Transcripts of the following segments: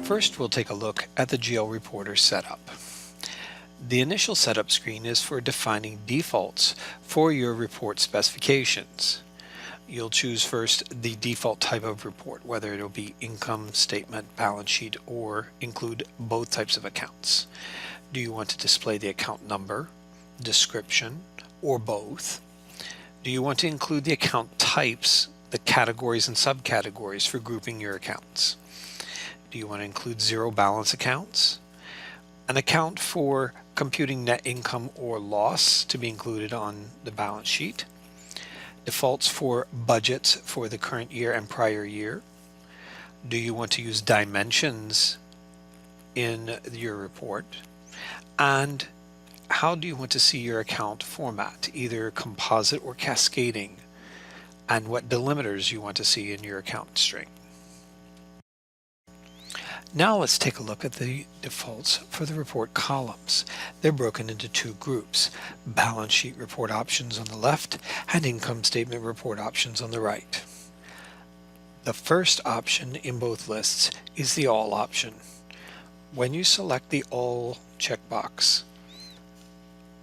First, we'll take a look at the GL Reporter setup. The initial setup screen is for defining defaults for your report specifications. You'll choose first the default type of report, whether it'll be income statement, balance sheet, or include both types of accounts. Do you want to display the account number, description, or both? Do you want to include the account types, the categories and subcategories for grouping your accounts? Do you want to include zero balance accounts? An account for computing net income or loss to be included on the balance sheet? Defaults for budgets for the current year and prior year? Do you want to use dimensions in your report? And how do you want to see your account format, either composite or cascading? And what delimiters you want to see in your account string? Now let's take a look at the defaults for the report columns. They're broken into two groups: balance sheet report options on the left and income statement report options on the right. The first option in both lists is the All option. When you select the All checkbox,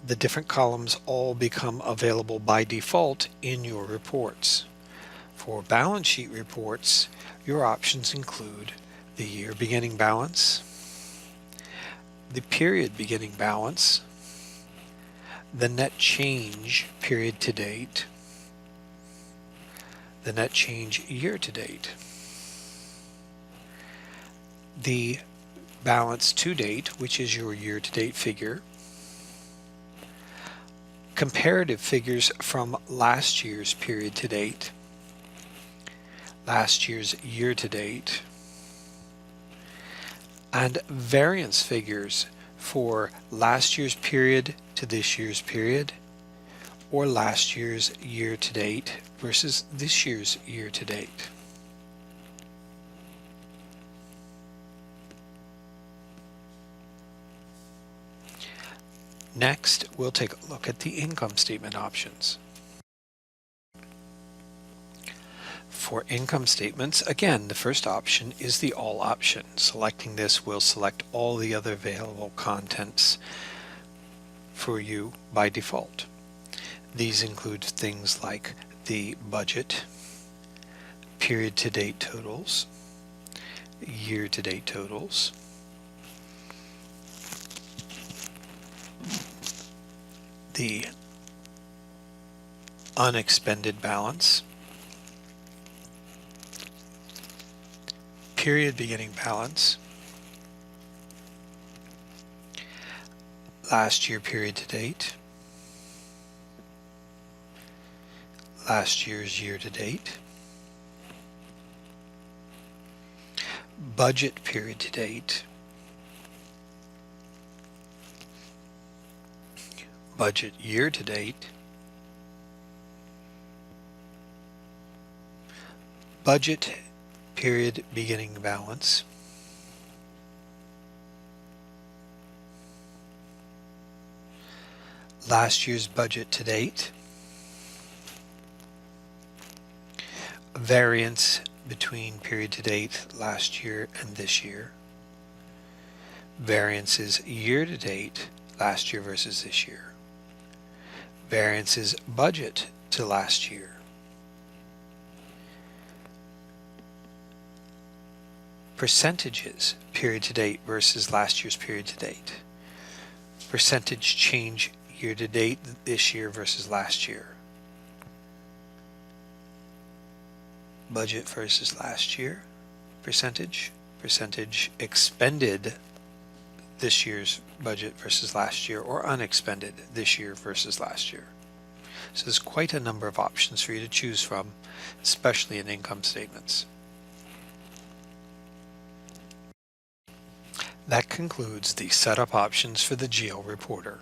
the different columns all become available by default in your reports. For balance sheet reports, your options include the year beginning balance, the period beginning balance, the net change period to date, the net change year to date, the balance to date, which is your year to date figure, comparative figures from last year's period to date, last year's year to date, and variance figures for last year's period to this year's period, or last year's year to date versus this year's year to date. Next, we'll take a look at the income statement options. For income statements, again, the first option is the All option. Selecting this will select all the other available contents for you by default. These include things like the budget, period to date totals, year to date totals, the unexpended balance, period beginning balance, last year period to date, last year's year to date, budget period to date, budget year to date, budget period beginning balance, last year's budget to date, variance between period to date last year and this year, variances year to date last year versus this year, variances budget to last year, percentages period to date versus last year's period to date, percentage change year to date this year versus last year, budget versus last year, percentage expended this year's budget versus last year, or unexpended this year versus last year. So there's quite a number of options for you to choose from, especially in income statements. That concludes the setup options for the GL Reporter.